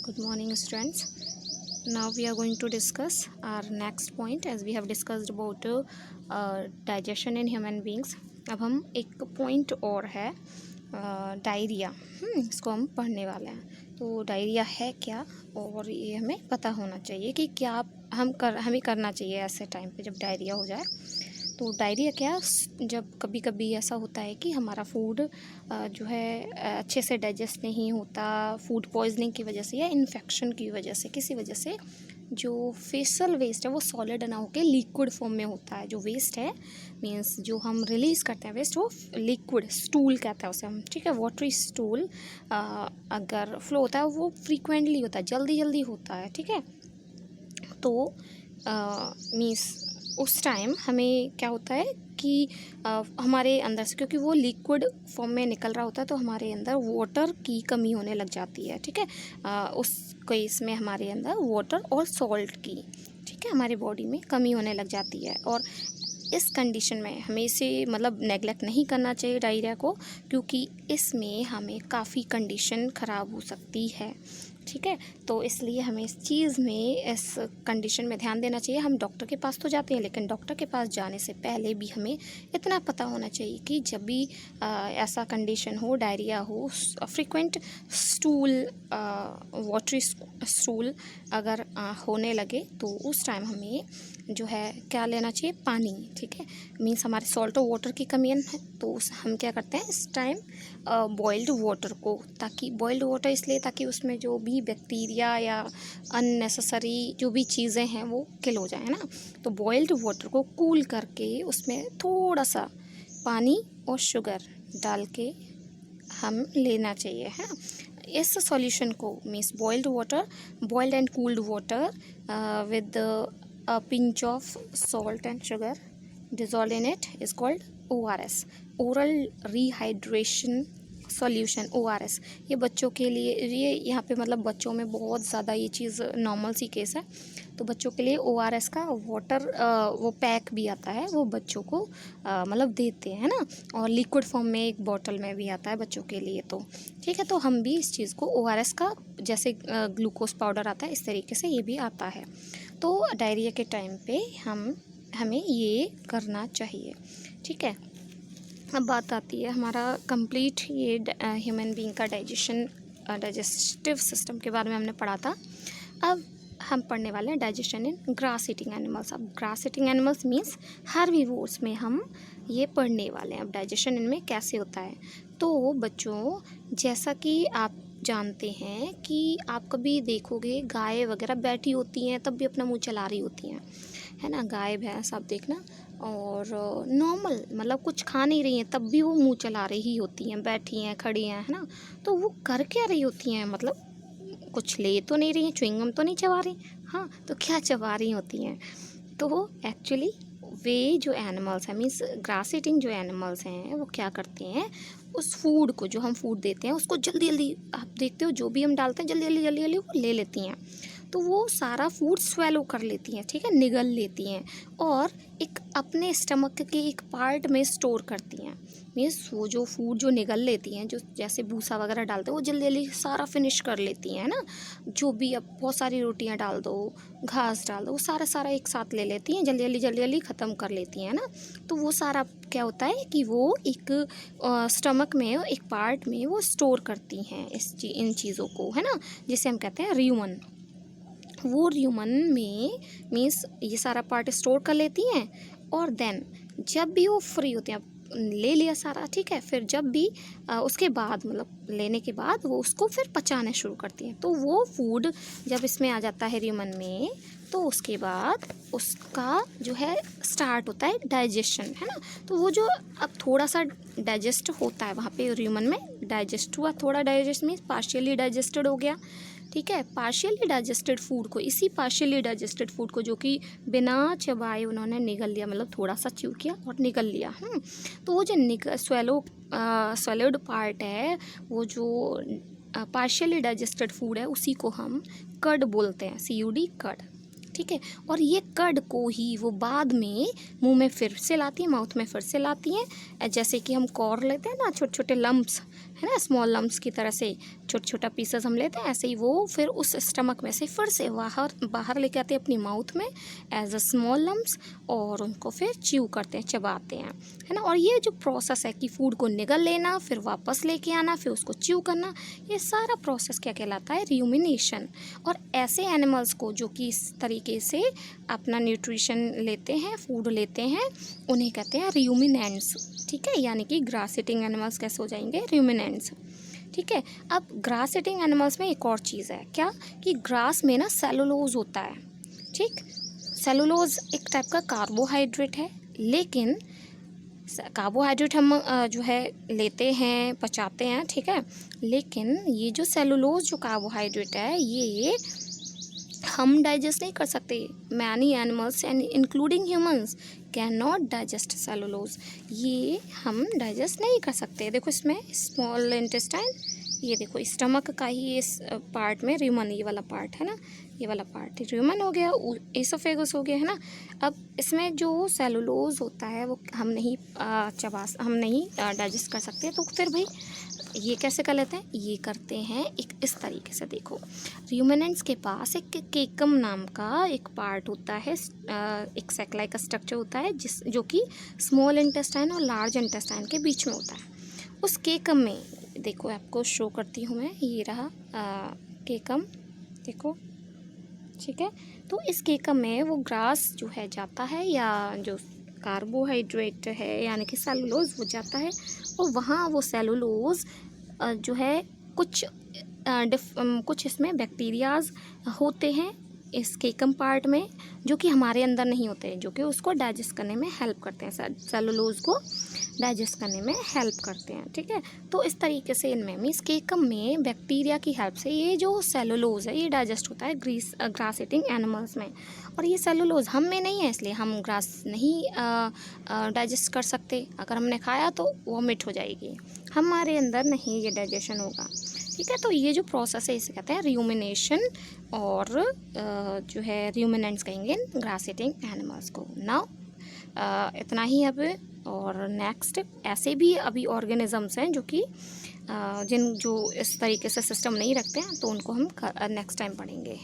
Good morning, students. Now we are going to discuss our next point as we have discussed about digestion in human beings. अब हम एक point और है diarrhoea, इसको हम पढ़ने वाले हैं. तो डायरिया है क्या और ये हमें पता होना चाहिए कि क्या हमें करना चाहिए ऐसे टाइम पे जब डायरिया हो जाए. तो डायरिया क्या, जब कभी कभी ऐसा होता है कि हमारा फूड जो है अच्छे से डाइजेस्ट नहीं होता, फूड पॉइजनिंग की वजह से या इन्फेक्शन की वजह से, किसी वजह से जो फेसल वेस्ट है वो सॉलिड ना होकर लिक्विड फॉर्म में होता है. जो वेस्ट है मीन्स जो हम रिलीज़ करते हैं वेस्ट, वो लिक्विड स्टूल कहते हैं उसे हम, ठीक है. वाटरी स्टूल अगर फ्लो होता है वो फ्रीक्वेंटली होता है, जल्दी जल्दी होता है, ठीक है. तो मीन्स उस टाइम हमें क्या होता है कि हमारे अंदर से, क्योंकि वो लिक्विड फॉर्म में निकल रहा होता है, तो हमारे अंदर वाटर की कमी होने लग जाती है, ठीक है. उस केस में हमारे अंदर वाटर और सॉल्ट की, ठीक है, हमारी बॉडी में कमी होने लग जाती है. और इस कंडीशन में हमें इसे मतलब नेगलेक्ट नहीं करना चाहिए डायरिया को, क्योंकि इसमें हमें काफ़ी कंडीशन ख़राब हो सकती है, ठीक है. तो इसलिए हमें इस चीज़ में, इस कंडीशन में ध्यान देना चाहिए. हम डॉक्टर के पास तो जाते हैं, लेकिन डॉक्टर के पास जाने से पहले भी हमें इतना पता होना चाहिए कि जब भी ऐसा कंडीशन हो, डायरिया हो, फ्रीक्वेंट स्टूल, वाटरी स्टूल अगर होने लगे, तो उस टाइम हमें जो है क्या लेना चाहिए, पानी, ठीक है. मीन्स हमारे सॉल्ट और वाटर की कमी है, तो हम क्या करते हैं इस टाइम बॉइल्ड वाटर को, ताकि बॉइल्ड वाटर इसलिए ताकि उसमें जो भी बैक्टीरिया या अननेसेसरी जो भी चीज़ें हैं वो किल हो जाए, है ना. तो बॉइल्ड वाटर को कूल करके उसमें थोड़ा सा पानी और शुगर डाल के हम लेना चाहिए, है ना. इस सॉल्यूशन को means boiled and cooled water with a pinch of salt and sugar dissolved in it is called ORS, oral rehydration solution, ORS. ये बच्चों के लिए, ये यहाँ पे मतलब बच्चों में बहुत ज़्यादा ये चीज़ नॉर्मल सी केस है. तो बच्चों के लिए ORS का वाटर वो पैक भी आता है, वो बच्चों को मतलब देते हैं ना, और लिक्विड फॉर्म में एक बॉटल में भी आता है बच्चों के लिए. तो ठीक है, तो हम भी इस चीज़ को ORS का, जैसे ग्लूकोज पाउडर आता है इस तरीके से ये भी आता है. तो डायरिया के टाइम पे हमें ये करना चाहिए, ठीक है. अब बात आती है हमारा कंप्लीट ये ह्यूमन बीइंग का डाइजेस्टिव सिस्टम के बारे में हमने पढ़ा था. अब हम पढ़ने वाले हैं digestion in grass eating animals. अब grass eating animals means herbivores में हम ये पढ़ने वाले हैं. अब डाइजेशन इनमें कैसे होता है. तो बच्चों, जैसा कि आप जानते हैं कि आप कभी देखोगे गाय वगैरह बैठी होती हैं तब भी अपना मुंह चला रही होती हैं, है ना. गाय भैंस आप देखना, और नॉर्मल मतलब कुछ खा नहीं रही हैं तब भी वो मुंह चला रही होती हैं, बैठी हैं, खड़ी हैं, है ना. तो वो कर क्या रही होती हैं, मतलब कुछ ले तो नहीं रही हैं, च्युइंगम तो नहीं चबा रही, हाँ, तो क्या चबा रही होती हैं. तो एक्चुअली वे जो एनिमल्स हैं, मीन्स ग्रास ईटिंग जो एनिमल्स हैं, वो क्या करते हैं, उस फूड को, जो हम फूड देते हैं उसको जल्दी जल्दी, आप देखते हो जो भी हम डालते हैं जल्दी जल्दी वो ले लेती हैं. तो वो सारा फूड स्वेलो कर लेती हैं, ठीक है, निगल लेती हैं, और एक अपने स्टमक के एक पार्ट में स्टोर करती हैं. मीन्स वो जो फूड जो निगल लेती हैं, जो जैसे भूसा वगैरह डालते हैं, वो जल्दी जल्दी सारा फिनिश कर लेती हैं, ना. जो भी, अब बहुत सारी रोटियां डाल दो, घास डाल दो, वो सारा एक साथ ले लेती हैं, जल्दी जल्दी ख़त्म कर लेती हैं, ना. तो वो सारा क्या होता है कि वो एक स्टमक में, एक पार्ट में वो स्टोर करती हैं इन चीज़ों को, है ना, जिसे हम कहते हैं र्यूमन. वो र्यूमन में मीन्स ये सारा पार्ट स्टोर कर लेती हैं, और देन जब भी वो फ्री होते हैं, ले लिया सारा, ठीक है, फिर जब भी उसके बाद मतलब लेने के बाद वो उसको फिर पचाना शुरू करती हैं. तो वो फूड जब इसमें आ जाता है र्यूमन में, तो उसके बाद उसका जो है स्टार्ट होता है डाइजेशन, है ना. तो वो जो अब थोड़ा सा डाइजेस्ट होता है वहाँ पे र्यूमन में, डाइजेस्ट हुआ, थोड़ा डाइजेस्ट मीन्स पार्शियली डाइजेस्टेड हो गया, ठीक है. पार्शियली डाइजेस्टेड फूड को, इसी पार्शियली डाइजेस्टेड फूड को जो कि बिना चबाए उन्होंने निगल लिया, मतलब थोड़ा सा च्यू किया और निगल लिया, तो वो जो स्वेलोड पार्ट है, वो जो पार्शियली डाइजेस्टेड फूड है, उसी को हम कर्ड बोलते हैं, CUD, कर्ड, ठीक है. और ये कर्ड को ही वो बाद में मुंह में फिर से लाती हैं, माउथ में फिर से लाती हैं, जैसे कि हम कॉर्न लेते हैं ना, छोटे छोटे लम्प्स, है ना, स्मॉल लम्प्स की तरह से छोटा छोटा पीसेस हम लेते हैं, ऐसे ही वो फिर उस स्टमक में से फिर से बाहर लेके आते हैं अपनी माउथ में एज अ स्मॉल लम्प्स, और उनको फिर च्यू करते हैं, चबाते हैं, है ना। और ये जो प्रोसेस है कि फूड को निगल लेना, फिर वापस लेके आना, फिर उसको च्यू करना, ये सारा प्रोसेस क्या कहलाता है, रूमिनेशन। और ऐसे एनिमल्स को जो कि इस तरीके से अपना न्यूट्रिशन लेते हैं, फूड लेते हैं, उन्हें कहते हैं रूमिनेंट्स, ठीक है। यानी कि ग्रास ईटिंग एनिमल्स कैसे हो जाएंगे, रूमिनेंट्स, ठीक है। अब ग्रास ईटिंग एनिमल्स में एक और चीज़ है क्या, कि ग्रास में ना सेलुलोज होता है, ठीक। सेलुलोज एक टाइप का कार्बोहाइड्रेट है, लेकिन कार्बोहाइड्रेट हम जो है लेते हैं, पचाते हैं, ठीक है। लेकिन ये जो सेलुलोज जो कार्बोहाइड्रेट है, ये हम डाइजेस्ट नहीं कर सकते। Many animals and including humans can not digest cellulose, ये हम डाइजेस्ट नहीं कर सकते। देखो इसमें स्मॉल इंटेस्टाइन, ये देखो स्टमक का ही इस पार्ट में र्यूमन, ये वाला पार्ट है ना, ये वाला पार्ट र्यूमन हो गया, एसोफेगस हो गया, है ना। अब इसमें जो सेलुलोज होता है वो हम नहीं डाइजेस्ट कर सकते, तो फिर भाई ये कैसे कर लेते हैं, ये करते हैं एक इस तरीके से। देखो र्यूमिनेंट्स के पास एक केकम नाम का एक पार्ट होता है, एक सैक का स्ट्रक्चर होता है जो कि स्मॉल इंटेस्टाइन और लार्ज इंटेस्टाइन के बीच में होता है। उस केकम में देखो, आपको शो करती हूँ मैं, ये रहा केकम, देखो, ठीक है। तो इस केकम में वो ग्रास जो है जाता है, या जो कार्बोहाइड्रेट है यानी कि सेलुलोज वो जाता है, और वहाँ वो सेलुलोज जो है कुछ इसमें बैक्टीरियाज होते हैं इस केकम पार्ट में, जो कि हमारे अंदर नहीं होते, जो कि उसको डाइजेस्ट करने में हेल्प करते हैं, सेलुलोज को डाइजेस्ट करने में हेल्प करते हैं, ठीक है। तो इस तरीके से इनमें मीन्स केकम में बैक्टीरिया की हेल्प से ये जो सेलुलोज है ये डाइजेस्ट होता है ग्रास ईटिंग एनिमल्स में। और ये सेलुलोज हम में नहीं है, इसलिए हम ग्रास नहीं डाइजेस्ट कर सकते। अगर हमने खाया तो वॉमिट हो जाएगी, हमारे अंदर नहीं ये डाइजेशन होगा, ठीक है। तो ये जो प्रोसेस है इसे कहते हैं रूमिनेशन, और जो है रूमिनेंट्स कहेंगे ग्रास ईटिंग एनिमल्स को। नाउ इतना ही अब, और नेक्स्ट ऐसे भी अभी ऑर्गेनिजम्स हैं जो कि जो इस तरीके से सिस्टम नहीं रखते हैं, तो उनको हम नेक्स्ट टाइम पढ़ेंगे।